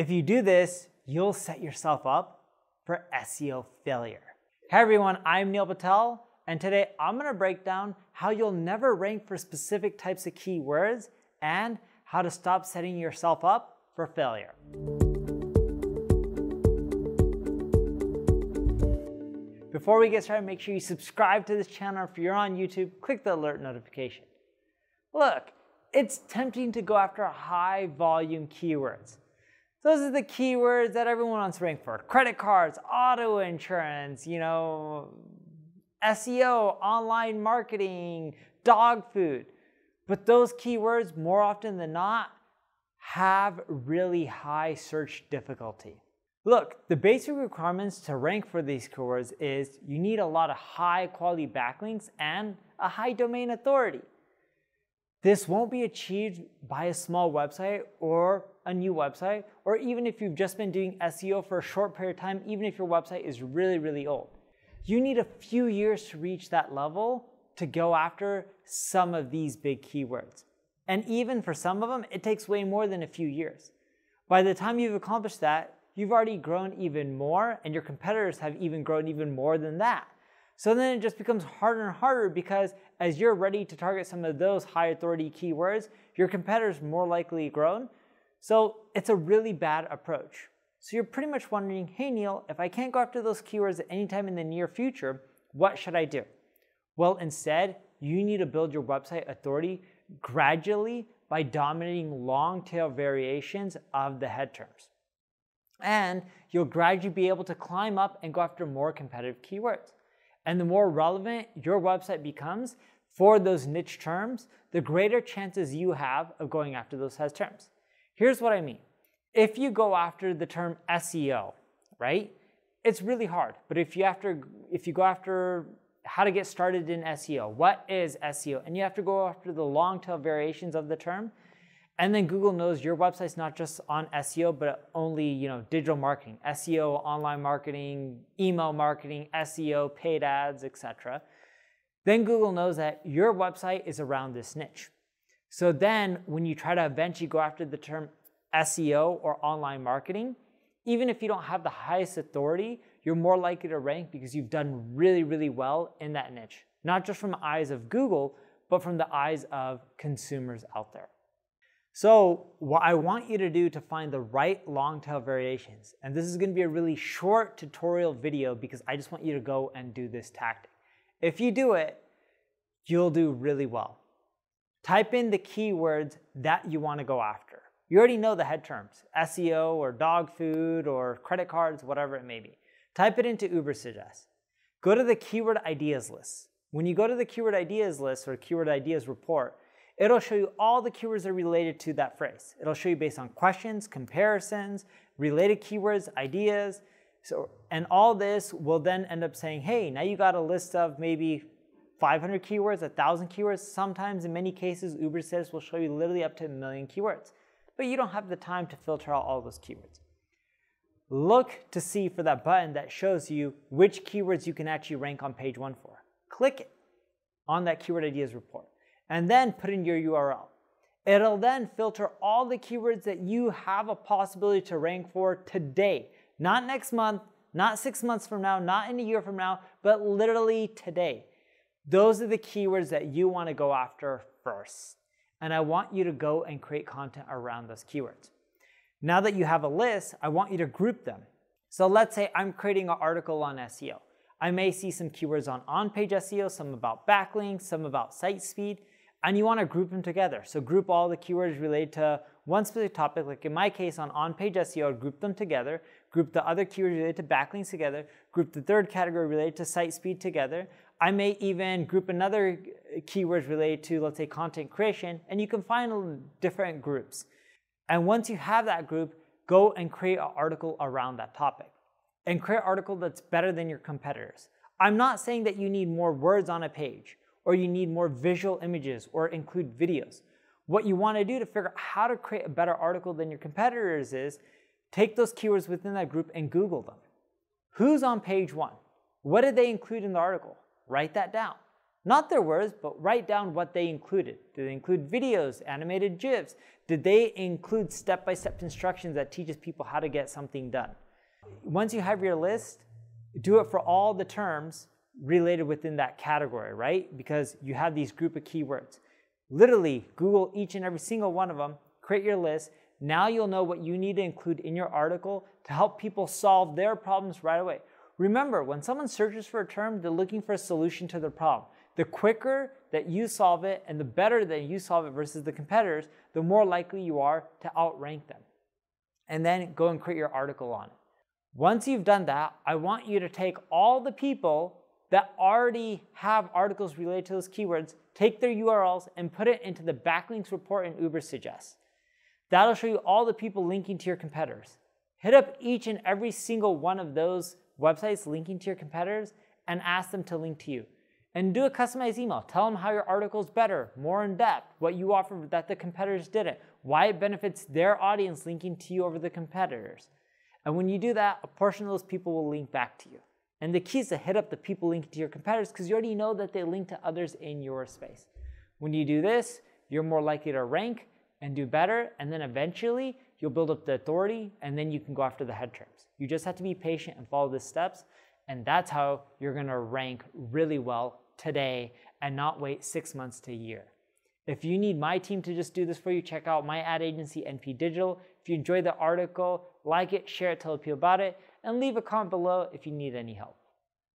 If you do this, you'll set yourself up for SEO failure. Hey everyone, I'm Patel, and today I'm going to break down how you'll never rank for specific types of keywords and how to stop setting yourself up for failure. Before we get started, make sure you subscribe to this channel. If you're on YouTube, click the alert notification. Look, it's tempting to go after high volume keywords. Those are the keywords that everyone wants to rank for. Credit cards, auto insurance, SEO, online marketing, dog food. But those keywords, more often than not, have really high search difficulty. Look, the basic requirements to rank for these keywords is you need a lot of high quality backlinks and a high domain authority. This won't be achieved by a small website or a new website, or even if you've just been doing SEO for a short period of time, even if your website is really, really old. You need a few years to reach that level to go after some of these big keywords. And even for some of them, it takes way more than a few years. By the time you've accomplished that, you've already grown even more, and your competitors have even grown even more than that. So then it just becomes harder and harder because as you're ready to target some of those high authority keywords, your competitors more likely grown. So it's a really bad approach. So you're pretty much wondering, hey Neil, if I can't go after those keywords at any time in the near future, what should I do? Well, instead, you need to build your website authority gradually by dominating long tail variations of the head terms. And you'll gradually be able to climb up and go after more competitive keywords. And the more relevant your website becomes for those niche terms, the greater chances you have of going after those head terms. Here's what I mean. If you go after the term SEO, right, it's really hard. But if you go after how to get started in SEO, what is SEO? And you have to go after the long tail variations of the term. And then Google knows your website's not just on SEO, but only digital marketing, SEO, online marketing, email marketing, SEO, paid ads, etc. Then Google knows that your website is around this niche. So then when you try to eventually go after the term SEO or online marketing, even if you don't have the highest authority, you're more likely to rank because you've done really, really well in that niche. Not just from the eyes of Google, but from the eyes of consumers out there. So what I want you to do to find the right long tail variations, and this is going to be a really short tutorial video because I just want you to go and do this tactic. If you do it, you'll do really well. Type in the keywords that you want to go after. You already know the head terms, SEO or dog food or credit cards, whatever it may be. Type it into Ubersuggest. Go to the keyword ideas list. When you go to the keyword ideas list or keyword ideas report, it'll show you all the keywords that are related to that phrase. It'll show you based on questions, comparisons, related keywords, ideas. And all this will then end up saying, hey, now you got a list of maybe 500 keywords, 1,000 keywords. Sometimes, in many cases, Ubersuggest will show you literally up to 1 million keywords. But you don't have the time to filter out all those keywords. Look to see for that button that shows you which keywords you can actually rank on page 1 for. Click it on that keyword ideas report. And then put in your URL. It'll then filter all the keywords that you have a possibility to rank for today. Not next month, not 6 months from now, not in a year from now, but literally today. Those are the keywords that you want to go after first. And I want you to go and create content around those keywords. Now that you have a list, I want you to group them. So let's say I'm creating an article on SEO. I may see some keywords on-page SEO, some about backlinks, some about site speed. And you want to group them together. So group all the keywords related to one specific topic. Like in my case on on-page SEO, I'd group them together, group the other keywords related to backlinks together, group the third category related to site speed together. I may even group another keywords related to, let's say, content creation, and you can find different groups. And once you have that group, go and create an article around that topic. And create an article that's better than your competitors. I'm not saying that you need more words on a page, or you need more visual images or include videos. What you want to do to figure out how to create a better article than your competitors is take those keywords within that group and Google them. Who's on page 1? What did they include in the article? Write that down. Not their words, but write down what they included. Did they include videos, animated GIFs? Did they include step-by-step instructions that teaches people how to get something done? Once you have your list, do it for all the terms related within that category, right? Because you have these group of keywords. Literally, Google each and every single one of them, create your list. Now you'll know what you need to include in your article to help people solve their problems right away. Remember, when someone searches for a term, they're looking for a solution to their problem. The quicker that you solve it and the better that you solve it versus the competitors, the more likely you are to outrank them. And then go and create your article on it. Once you've done that, I want you to take all the people that already have articles related to those keywords, take their URLs and put it into the backlinks report in Ubersuggest. That'll show you all the people linking to your competitors. Hit up each and every single one of those websites linking to your competitors and ask them to link to you. And do a customized email. Tell them how your article is better, more in depth, what you offer that the competitors didn't, why it benefits their audience linking to you over the competitors. And when you do that, a portion of those people will link back to you. And the key is to hit up the people linking to your competitors because you already know that they link to others in your space. When you do this, you're more likely to rank and do better, and then eventually you'll build up the authority, and then you can go after the head terms. You just have to be patient and follow the steps, and that's how you're gonna rank really well today and not wait 6 months to a year. If you need my team to just do this for you, check out my ad agency, NP Digital. If you enjoyed the article, like it, share it, tell people about it, and leave a comment below if you need any help.